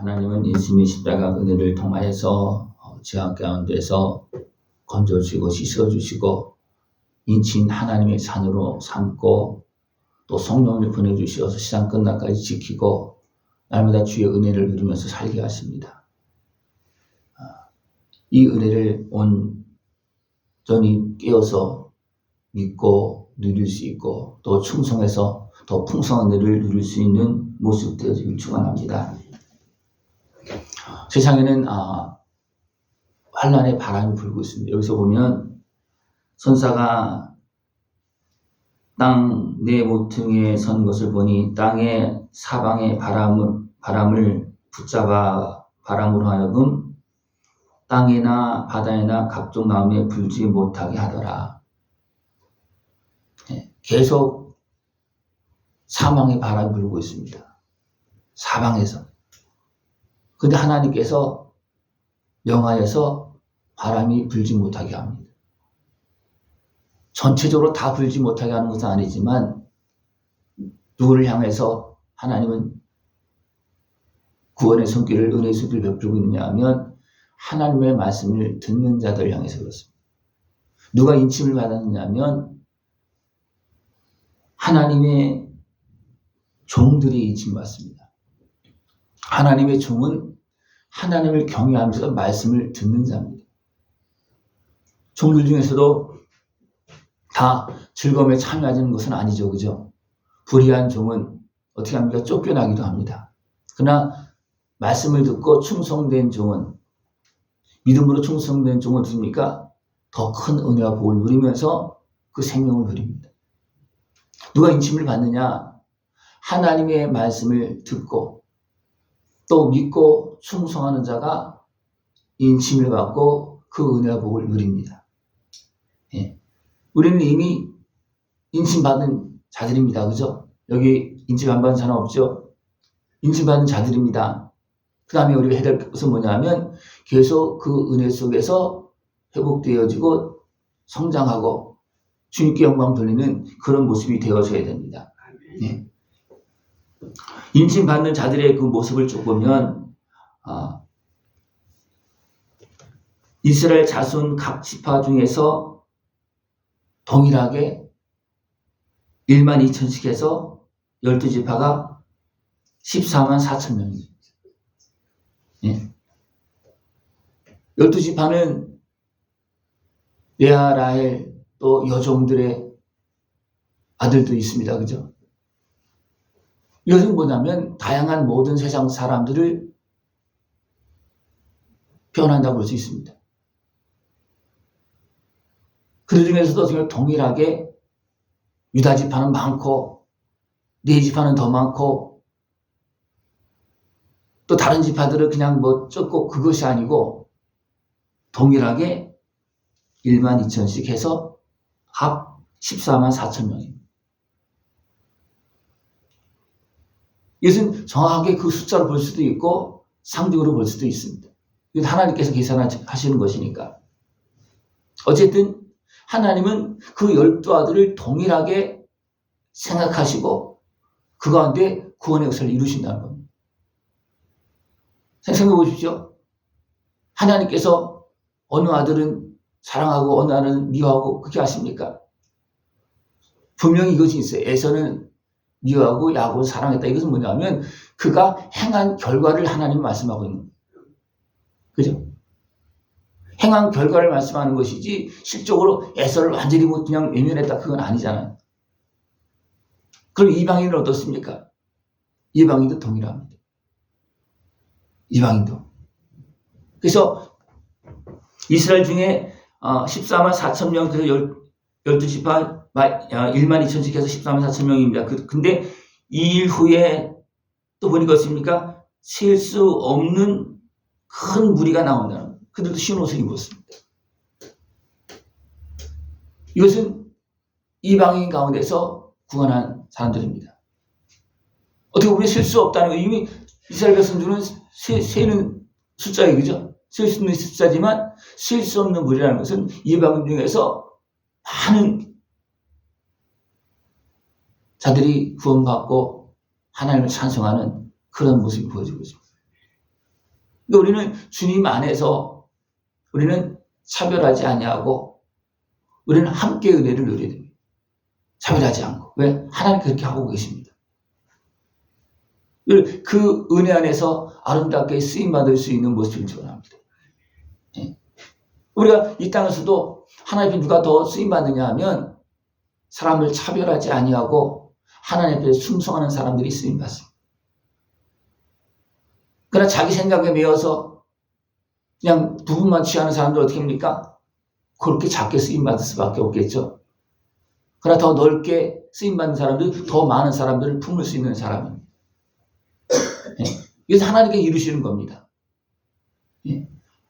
하나님은 예수님의 십자가 은혜를 통하여서 죄악 가운데서 건져주시고 씻어주시고 인친 하나님의 자녀로 삼고 또 성령을 보내주셔서 세상 끝날까지 지키고 날마다 주의 은혜를 누리면서 살게 하십니다. 이 은혜를 온전히 깨어서 믿고 누릴 수 있고 또 충성해서 더 풍성한 은혜를 누릴 수 있는 모습 되어지길 축원합니다. 세상에는 환란의 바람이 불고 있습니다. 여기서 보면 선사가 땅 내 모퉁이에 선 것을 보니 땅의 사방의 바람을 붙잡아 바람으로 하여금 땅에나 바다에나 각종 나무에 불지 못하게 하더라. 계속 사망의 바람이 불고 있습니다. 사방에서. 근데 하나님께서 명하여서 바람이 불지 못하게 합니다. 전체적으로 다 불지 못하게 하는 것은 아니지만 누구를 향해서 하나님은 구원의 손길을 은혜의 손길을 베풀고 있느냐 하면 하나님의 말씀을 듣는 자들을 향해서 그렇습니다. 누가 인침을 받았느냐 하면 하나님의 종들이 인침을 받습니다. 하나님의 종은 하나님을 경외하면서 말씀을 듣는 자입니다. 종들 중에서도 다 즐거움에 참여하는 것은 아니죠. 그죠? 불의한 종은 어떻게 합니까? 쫓겨나기도 합니다. 그러나 말씀을 듣고 충성된 종은, 믿음으로 충성된 종은 어떻습니까? 더 큰 은혜와 복을 누리면서 그 생명을 누립니다. 누가 인침을 받느냐? 하나님의 말씀을 듣고 또 믿고 충성하는 자가 인침을 받고 그 은혜와 복을 누립니다. 우리는 이미 인침받은 자들입니다. 그죠? 여기 인침 안 받은 사람 없죠? 인침받은 자들입니다. 그 다음에 우리가 해야 될 것은 뭐냐면 계속 그 은혜 속에서 회복되어지고 성장하고 주님께 영광 돌리는 그런 모습이 되어져야 됩니다. 네. 인침받는 자들의 그 모습을 쭉 보면 이스라엘 자손 각 지파 중에서 동일하게 1만 2천씩 해서 12지파가 14만 4천 명입니다. 예. 12지파는 레아, 라헬 또 여종들의 아들도 있습니다. 그죠? 이것은 뭐냐면 다양한 모든 세상 사람들을 표현한다고 볼 수 있습니다. 그들 중에서도 정말 동일하게 유다 지파는 많고 네 지파는 더 많고 또 다른 지파들은 그냥 뭐 적고 그것이 아니고 동일하게 1만 2천씩 해서 합 14만 4천 명입니다. 이것은 정확하게 그 숫자로 볼 수도 있고 상징으로 볼 수도 있습니다. 이건 하나님께서 계산하시는 것이니까. 어쨌든 하나님은 그 12아들을 동일하게 생각하시고 그 가운데 구원의 역사를 이루신다는 겁니다. 생각해 보십시오. 하나님께서 어느 아들은 사랑하고 어느 아들은 미워하고 그렇게 하십니까? 분명히 이것이 있어요. 에서는 미워하고 야곱을 사랑했다. 이것은 뭐냐면 그가 행한 결과를 하나님 말씀하고 있는 거예요. 그죠? 행한 결과를 말씀하는 것이지 실적으로 에서를 완전히 그냥 외면했다. 그건 아니잖아요. 그럼 이방인은 어떻습니까? 이방인도 동일합니다. 이방인도. 그래서 이스라엘 중에 14만 4천 명, 그래서 12지파 1만 2천씩 해서 14만 4천 명입니다. 근데 이 일 후에 또 보니까 어떻습니까? 셀 수 없는 큰 무리가 나온다는 거예요. 그들도 흰 옷을 입었습니다. 이것은 이방인 가운데서 구원한 사람들입니다. 어떻게 보면 셀 수 없다는 거예요. 이미 이스라엘 백성들은 세는 숫자예요. 그죠? 셀 수 있는 숫자지만 셀 수 없는 무리라는 것은 이방인 중에서 많은 자들이 구원받고 하나님을 찬송하는 그런 모습이 보여지고 있습니다. 그러니까 우리는 주님 안에서 우리는 차별하지 아니하고 우리는 함께 은혜를 누려야 됩니다. 차별하지 않고. 왜? 하나님 그렇게 하고 계십니다. 그 은혜 안에서 아름답게 쓰임받을 수 있는 모습을 지원합니다. 우리가 이 땅에서도 하나님 앞에 누가 더 쓰임받느냐 하면 사람을 차별하지 아니하고 하나님 앞에 순종하는 사람들이 쓰임받습니다. 그러나 자기 생각에 매여서 그냥 부분만 취하는 사람들 어떻게 합니까? 그렇게 작게 쓰임받을 수밖에 없겠죠. 그러나 더 넓게 쓰임받는 사람들, 더 많은 사람들을 품을 수 있는 사람입니다. 이것은 하나님께 이루시는 겁니다.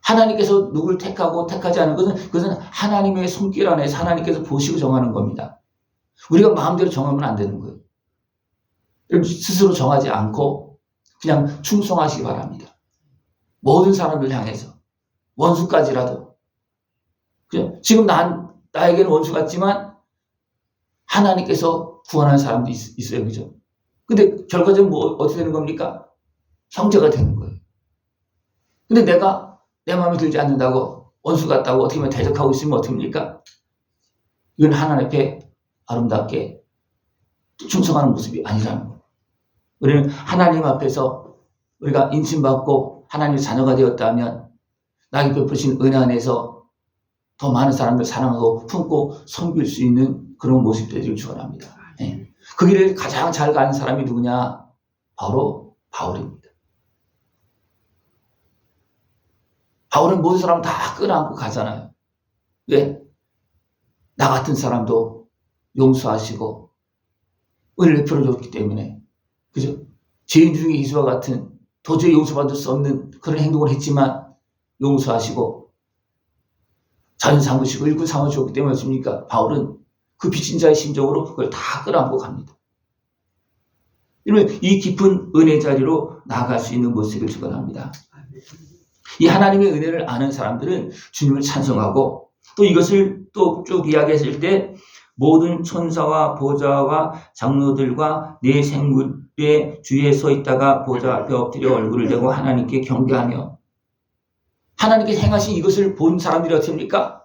하나님께서 누구를 택하고 택하지 않은 것은 그것은 하나님의 손길 안에서 하나님께서 보시고 정하는 겁니다. 우리가 마음대로 정하면 안 되는 거예요. 스스로 정하지 않고 그냥 충성하시기 바랍니다. 모든 사람들 향해서 원수까지라도. 지금 나에게는 원수 같지만 하나님께서 구원하는 사람도 있어요. 그죠? 근데 결과적으로 어떻게 되는 겁니까? 형제가 되는 거예요. 근데 내가 내 마음에 들지 않는다고 원수 같다고 어떻게 보면 대적하고 있으면 어떻게 합니까? 이건 하나님 앞에 아름답게 충성하는 모습이 아니라는 거예요. 우리는 하나님 앞에서 우리가 인침받고 하나님의 자녀가 되었다면 나에게 베푸신 은혜 안에서 더 많은 사람들 사랑하고 품고 섬길 수 있는 그런 모습이 되기를 축원합니다. 그 길을 가장 잘 가는 사람이 누구냐? 바로 바울입니다. 바울은 모든 사람 다 끌어안고 가잖아요. 왜? 나 같은 사람도 용서하시고 은혜를 베풀어줬기 때문에. 그죠? 죄인 중에 이수와 같은 도저히 용서받을 수 없는 그런 행동을 했지만 용서하시고 자연 삼으시고 일꾼 삼으셨기 때문에 습니까? 바울은 그 빚진 자의 심정으로 그걸 다 끌어안고 갑니다. 이러면 이 깊은 은혜 자리로 나아갈 수 있는 모습을 축원합니다. 이 하나님의 은혜를 아는 사람들은 주님을 찬송하고 또 이것을 또 쭉 이야기했을 때 모든 천사와 보좌와 장로들과 내 생물의 주위에 서 있다가 보좌 앞에 엎드려 얼굴을 대고 하나님께 경배하며 하나님께 행하신 이것을 본 사람들이 어떻게 합니까?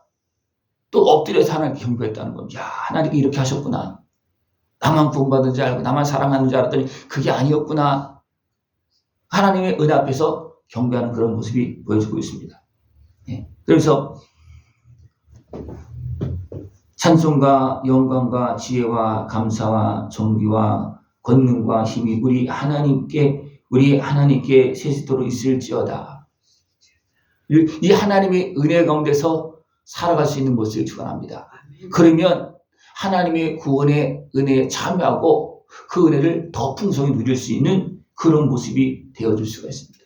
또 엎드려서 하나님께 경배했다는 겁니다. 야, 하나님께 이렇게 하셨구나. 나만 구원받은 줄 알고 나만 사랑하는 줄 알았더니 그게 아니었구나. 하나님의 은혜 앞에서 경배하는 그런 모습이 보여지고 있습니다. 그래서 찬송과 영광과 지혜와 감사와 존귀와 권능과 힘이 우리 하나님께 세세토록 있을지어다. 이 하나님의 은혜 가운데서 살아갈 수 있는 모습을 축원합니다. 그러면 하나님의 구원의 은혜에 참여하고 그 은혜를 더 풍성히 누릴 수 있는 그런 모습이 되어줄 수가 있습니다.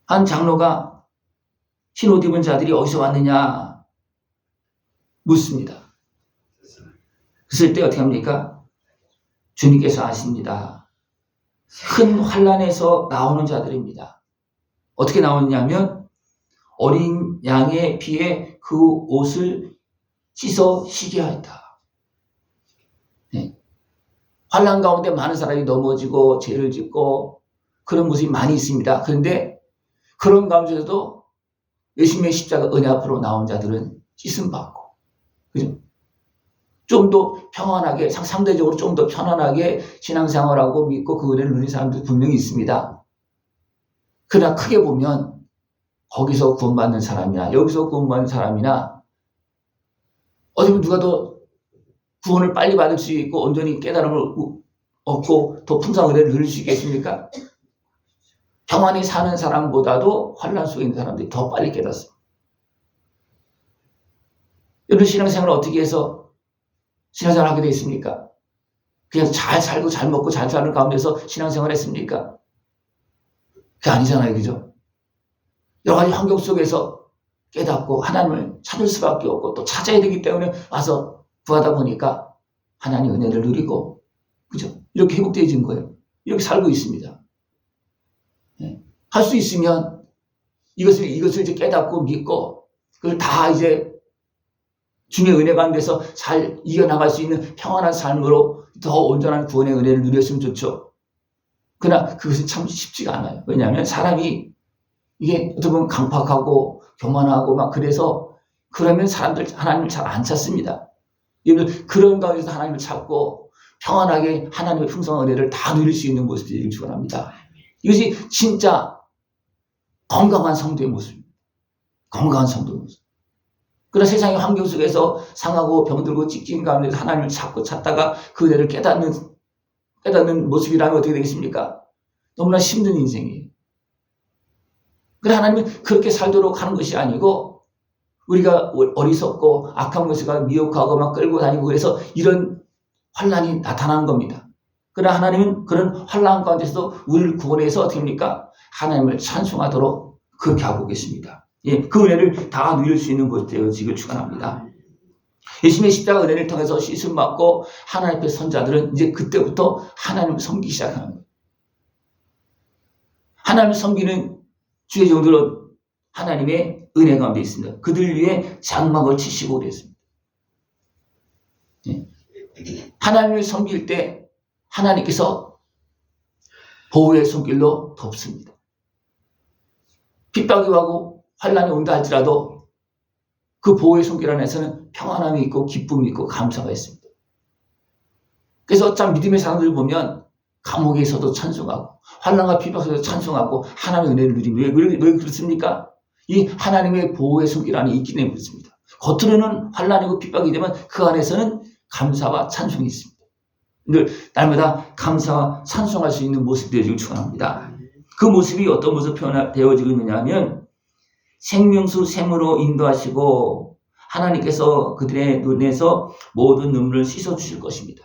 한 장로가 흰 옷 입은 자들이 어디서 왔느냐 묻습니다. 그랬을 때 어떻게 합니까? 주님께서 아십니다. 큰 환난에서 나오는 자들입니다. 어떻게 나오느냐면 어린 양의 피에 그 옷을 씻어 쉬게 하였다. 환난 가운데 많은 사람이 넘어지고 죄를 짓고 그런 모습이 많이 있습니다. 그런데 그런 가운데서도 예수님의 십자가 은혜 앞으로 나온 자들은 씻음 받고, 그죠? 좀 더 평안하게, 상대적으로 좀 더 편안하게 신앙생활하고 믿고 그 은혜를 누린 사람들이 분명히 있습니다. 그러나 크게 보면 거기서 구원받는 사람이나 여기서 구원받는 사람이나 어디 보면 누가 더 구원을 빨리 받을 수 있고 온전히 깨달음을 얻고 더 풍성한 은혜를 누릴 수 있겠습니까? 평안히 사는 사람보다도 환난 속에 있는 사람들이 더 빨리 깨닫습니다. 여러분 신앙생활을 어떻게 해서 신앙생활을 하게 되어 있습니까? 그냥 잘 살고 잘 먹고 잘 사는 가운데서 신앙생활을 했습니까? 그게 아니잖아요. 그죠? 여러 가지 환경 속에서 깨닫고 하나님을 찾을 수밖에 없고 또 찾아야 되기 때문에 와서 구하다 보니까 하나님 은혜를 누리고, 그죠? 이렇게 회복되어진 거예요. 이렇게 살고 있습니다. 할 수 있으면 이것을 이제 깨닫고 믿고 그걸 다 이제 주님의 은혜 가운데서 잘 이겨나갈 수 있는 평안한 삶으로 더 온전한 구원의 은혜를 누렸으면 좋죠. 그러나 그것은 참 쉽지가 않아요. 왜냐하면 사람이 이게 어떻게 보면 강팍하고 교만하고 막 그래서 그러면 사람들 하나님을 잘 안 찾습니다. 여러분 그런 가운데서 하나님을 찾고 평안하게 하나님의 풍성한 은혜를 다 누릴 수 있는 모습이 되기를 축원합니다. 이것이 진짜 건강한 성도의 모습입니다. 건강한 성도의 모습. 그러나 세상의 환경 속에서 상하고 병들고 찢긴 가운데서 하나님을 찾다가 그 은혜를 깨닫는 모습이라면 어떻게 되겠습니까? 너무나 힘든 인생이에요. 그러나 하나님은 그렇게 살도록 하는 것이 아니고 우리가 어리석고 악한 것을 미혹하고 막 끌고 다니고 그래서 이런 환난이 나타나는 겁니다. 그러나 하나님은 그런 환난 가운데서도 우리를 구원해서 어떻게 합니까? 하나님을 찬송하도록 그렇게 하고 계십니다. 예, 그 은혜를 다 누릴 수 있는 것이 되어지길 축원합니다. 예수님의 십자가 은혜를 통해서 씻음 받고 하나님 앞에 선자들은 이제 그때부터 하나님을 섬기기 시작하는 거예요. 하나님을 섬기는 주의 종들은 하나님의 은혜 가운데 있습니다. 그들 위해 장막을 치시고 그랬습니다. 예. 하나님을 섬길 때 하나님께서 보호의 손길로 덮습니다. 핍박이 오고 환난이 온다 할지라도 그 보호의 손길 안에서는 평안함이 있고 기쁨이 있고 감사가 있습니다. 그래서 참 믿음의 사람들을 보면 감옥에서도 찬송하고 환난과 핍박에서도 찬송하고 하나님의 은혜를 누립니다. 왜 그렇습니까? 이 하나님의 보호의 손길 안에 있기 때문에 그렇습니다. 겉으로는 환난이고 핍박이 되면 그 안에서는 감사와 찬송이 있습니다. 늘 날마다 감사와 찬송할 수 있는 모습이 되어지길 축원합니다. 그 모습이 어떤 모습으로 표현되어지고 있느냐 하면 생명수 샘으로 인도하시고 하나님께서 그들의 눈에서 모든 눈물을 씻어주실 것입니다.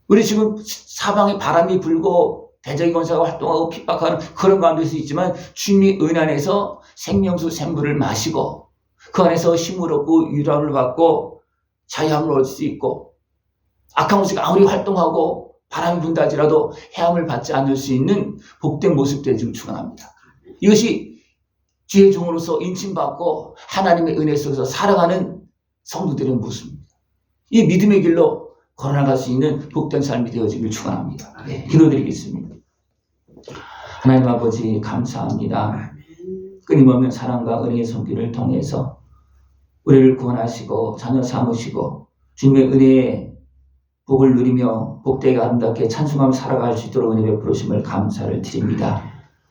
우리 지금 사방에 바람이 불고 대적의 권세가 활동하고 핍박하는 그런 가운데서 있지만 주님의 은 안에서 생명수 샘물을 마시고 그 안에서 힘을 얻고 위로함을 받고 자유함을 얻을 수 있고 악한 것이 아무리 활동하고 바람이 분다 할지라도 해함을 받지 않을 수 있는 복된 모습 되기를 축원합니다. 이것이 주의 종으로서 인침받고 하나님의 은혜 속에서 살아가는 성도들의 모습입니다. 이 믿음의 길로 걸어나갈 수 있는 복된 삶이 되어지길 축원합니다. 네, 기도드리겠습니다. 하나님 아버지 감사합니다. 끊임없는 사랑과 은혜의 손길을 통해서 우리를 구원하시고 자녀 삼으시고 주님의 은혜의 복을 누리며 복되게 아름답게 찬송하며 살아갈 수 있도록 은혜 베푸심을 감사를 드립니다.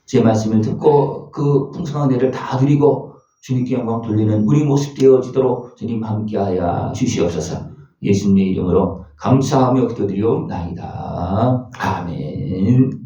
제 말씀을 듣고 그 풍성한 은혜를 다 누리고 주님께 영광 돌리는 우리 모습 되어지도록 주님 함께하여 주시옵소서. 예수님의 이름으로 감사하며 기도드리옵나이다. 아멘.